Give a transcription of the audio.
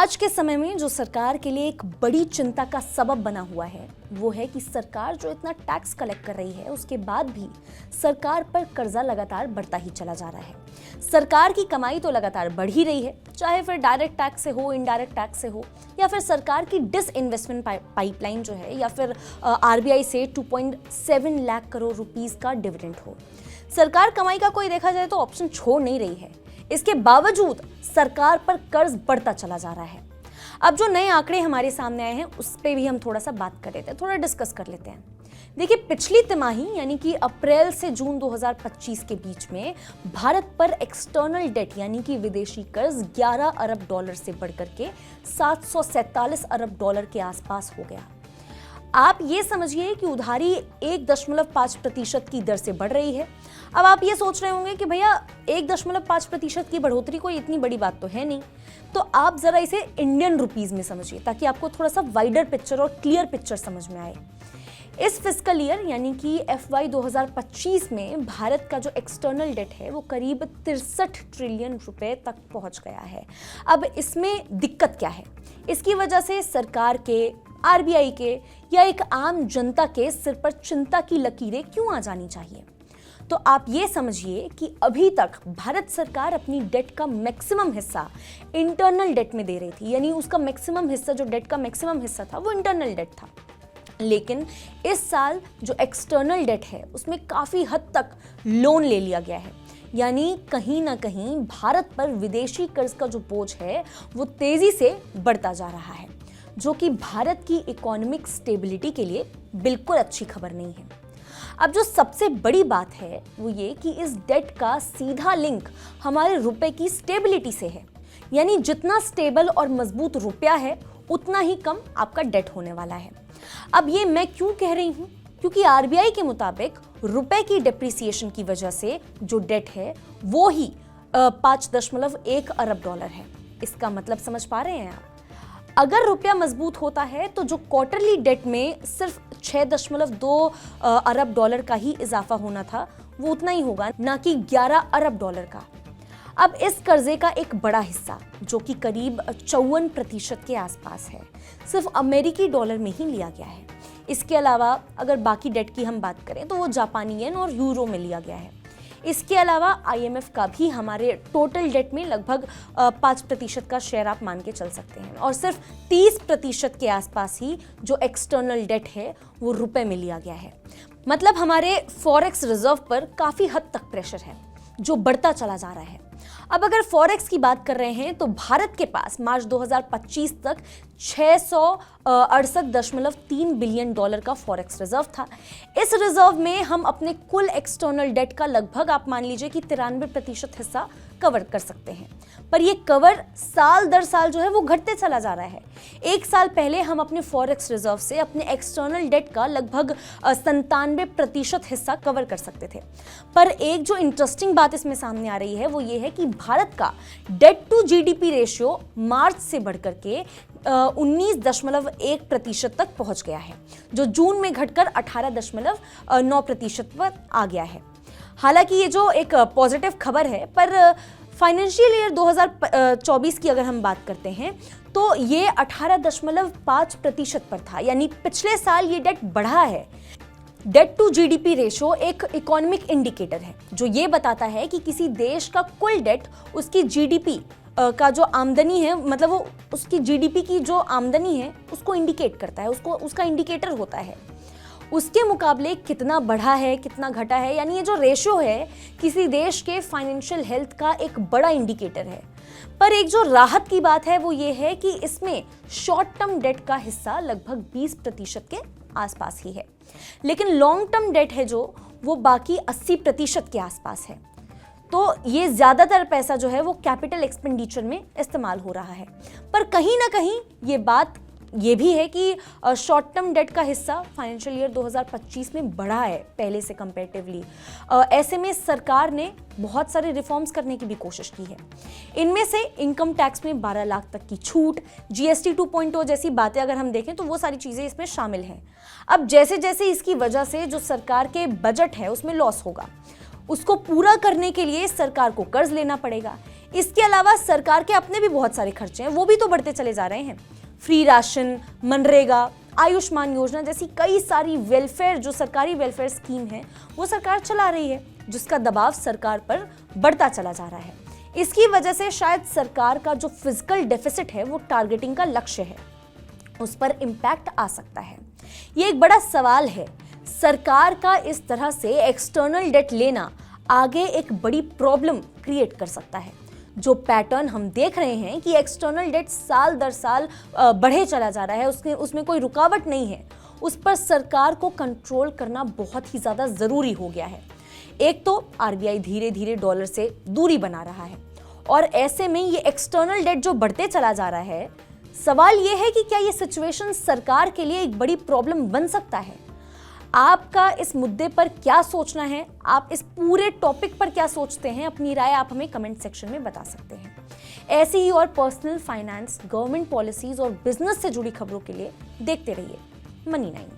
आज के समय में जो सरकार के लिए एक बड़ी चिंता का सबब बना हुआ है वो है कि सरकार जो इतना टैक्स कलेक्ट कर रही है उसके बाद भी सरकार पर कर्जा लगातार बढ़ता ही चला जा रहा है। सरकार की कमाई तो लगातार बढ़ ही रही है, चाहे फिर डायरेक्ट टैक्स से हो, इनडायरेक्ट टैक्स से हो, या फिर सरकार की डिसइन्वेस्टमेंट पाइपलाइन जो है, या फिर आरबीआई से 2.7 लाख करोड़ रुपीस का डिविडेंड हो। सरकार कमाई का कोई देखा जाए तो ऑप्शन छोड़ नहीं रही है। इसके बावजूद सरकार पर कर्ज बढ़ता चला जा रहा है। अब जो नए आंकड़े हमारे सामने आए हैं उस पर भी हम थोड़ा सा बात कर लेते हैं, थोड़ा डिस्कस कर लेते हैं। देखिए, पिछली तिमाही यानी कि अप्रैल से जून 2025 के बीच में भारत पर एक्सटर्नल डेट यानी कि विदेशी कर्ज 11 अरब डॉलर से बढ़कर के 747 अरब डॉलर के आसपास हो गया। आप ये समझिए कि उधारी 1.5% की दर से बढ़ रही है। अब आप ये सोच रहे होंगे कि भैया 1.5% की बढ़ोतरी कोई इतनी बड़ी बात तो है नहीं, तो आप जरा इसे इंडियन रुपीस में समझिए ताकि आपको थोड़ा सा वाइडर पिक्चर और क्लियर पिक्चर समझ में आए। इस फिस्कल ईयर यानी कि FY 2025 में भारत का जो एक्सटर्नल डेट है वो करीब 63 ट्रिलियन रुपए तक पहुंच गया है। अब इसमें दिक्कत क्या है? इसकी वजह से सरकार के, आरबीआई के या एक आम जनता के सिर पर चिंता की लकीरें क्यों आ जानी चाहिए? तो आप ये समझिए कि अभी तक भारत सरकार अपनी डेट का मैक्सिमम हिस्सा इंटरनल डेट में दे रही थी, यानी उसका मैक्सिमम हिस्सा, जो डेट का मैक्सिमम हिस्सा था वो इंटरनल डेट था। लेकिन इस साल जो एक्सटर्नल डेट है उसमें काफ़ी हद तक लोन ले लिया गया है, यानी कहीं ना कहीं भारत पर विदेशी कर्ज का जो बोझ है वो तेज़ी से बढ़ता जा रहा है, जो कि भारत की इकोनॉमिक स्टेबिलिटी के लिए बिल्कुल अच्छी खबर नहीं है। अब जो सबसे बड़ी बात है वो ये कि इस डेट का सीधा लिंक हमारे रुपए की स्टेबिलिटी से है, यानी जितना स्टेबल और मजबूत रुपया है उतना ही कम आपका डेट होने वाला है। अब ये मैं क्यों कह रही हूँ? क्योंकि आरबीआई के मुताबिक रुपए की डेप्रिसिएशन की वजह से जो डेट है वो ही 5.1 अरब डॉलर है। इसका मतलब समझ पा रहे हैं आप? अगर रुपया मजबूत होता है तो जो क्वार्टरली डेट में सिर्फ 6.2 अरब डॉलर का ही इजाफा होना था वो उतना ही होगा, ना कि 11 अरब डॉलर का। अब इस कर्जे का एक बड़ा हिस्सा जो कि करीब 54% के आसपास है सिर्फ अमेरिकी डॉलर में ही लिया गया है। इसके अलावा अगर बाकी डेट की हम बात करें तो वो जापानी येन और यूरो में लिया गया है। इसके अलावा IMF का भी हमारे टोटल डेट में लगभग 5% का शेयर आप मान के चल सकते हैं, और सिर्फ 30% के आसपास ही जो एक्सटर्नल डेट है वो रुपए में लिया गया है। मतलब हमारे फॉरेक्स रिजर्व पर काफ़ी हद तक प्रेशर है जो बढ़ता चला जा रहा है। अब अगर फॉरेक्स की बात कर रहे हैं तो भारत के पास मार्च 2025 तक 668.3 बिलियन डॉलर का फॉरेक्स रिजर्व था। इस रिजर्व में हम अपने कुल एक्सटर्नल डेट का लगभग आप मान लीजिए कि 93% हिस्सा कवर कर सकते हैं, पर ये कवर साल दर साल जो है वो घटते चला जा रहा है। एक साल पहले हम अपने फॉरेक्स रिजर्व से अपने एक्सटर्नल डेट का लगभग 97% हिस्सा कवर कर सकते थे। पर एक जो इंटरेस्टिंग बात इसमें सामने आ रही है वो ये है कि भारत का डेट टू जीडीपी रेशियो मार्च से बढ़कर के 19.1% तक पहुंच गया है, जो जून में घटकर 18.9% पर आ गया है। हालांकि ये जो एक पॉजिटिव खबर है, पर फाइनेंशियल ईयर 2024 की अगर हम बात करते हैं तो ये 18.5% पर था, यानी पिछले साल ये डेट बढ़ा है। डेट टू जीडीपी रेशियो एक इकोनॉमिक इंडिकेटर है जो ये बताता है कि किसी देश का कुल डेट उसकी जीडीपी का जो आमदनी है, मतलब वो उसकी जीडीपी की जो आमदनी है उसको इंडिकेट करता है, उसका इंडिकेटर होता है। उसके मुकाबले कितना बढ़ा है, कितना घटा है, यानी ये जो रेशियो है किसी देश के फाइनेंशियल हेल्थ का एक बड़ा इंडिकेटर है। पर एक जो राहत की बात है वो ये है कि इसमें शॉर्ट टर्म डेट का हिस्सा लगभग 20% के आसपास ही है, लेकिन लॉन्ग टर्म डेट है जो वो बाकी 80% के आसपास है। तो ये ज़्यादातर पैसा जो है वो कैपिटल एक्सपेंडिचर में इस्तेमाल हो रहा है। पर कहीं ना कहीं ये बात ये भी है कि शॉर्ट टर्म डेट का हिस्सा फाइनेंशियल ईयर 2025 में बढ़ा है पहले से कंपैरेटिवली। ऐसे में सरकार ने बहुत सारे रिफॉर्म्स करने की भी कोशिश की है। इनमें से इनकम टैक्स में 12 लाख तक की छूट, GST 2.0 जैसी बातें अगर हम देखें तो वो सारी चीज़ें इसमें शामिल हैं। अब जैसे जैसे इसकी वजह से जो सरकार के बजट है उसमें लॉस होगा, उसको पूरा करने के लिए सरकार को कर्ज लेना पड़ेगा। इसके अलावा सरकार के अपने भी बहुत सारे खर्चे हैं, वो भी तो बढ़ते चले जा रहे हैं। फ्री राशन, मनरेगा, आयुष्मान योजना जैसी कई सारी वेलफेयर, जो सरकारी वेलफेयर स्कीम है, वो सरकार चला रही है, जिसका दबाव सरकार पर बढ़ता चला जा रहा है। इसकी वजह से शायद सरकार का जो फिजिकल डेफिसिट है, वो टारगेटिंग का लक्ष्य है, उस पर इम्पैक्ट आ सकता है। ये एक बड़ा सवाल है। सरकार का इस तरह से एक्सटर्नल डेट लेना आगे एक बड़ी प्रॉब्लम क्रिएट कर सकता है। जो पैटर्न हम देख रहे हैं कि एक्सटर्नल डेट साल दर साल बढ़े चला जा रहा है, उसमें कोई रुकावट नहीं है, उस पर सरकार को कंट्रोल करना बहुत ही ज़्यादा ज़रूरी हो गया है। एक तो आरबीआई धीरे धीरे डॉलर से दूरी बना रहा है, और ऐसे में ये एक्सटर्नल डेट जो बढ़ते चला जा रहा है, सवाल ये है कि क्या ये सिचुएशन सरकार के लिए एक बड़ी प्रॉब्लम बन सकता है। आपका इस मुद्दे पर क्या सोचना है, आप इस पूरे टॉपिक पर क्या सोचते हैं, अपनी राय आप हमें कमेंट सेक्शन में बता सकते हैं। ऐसी ही और पर्सनल फाइनेंस, गवर्नमेंट पॉलिसीज और बिजनेस से जुड़ी खबरों के लिए देखते रहिए मनी 9।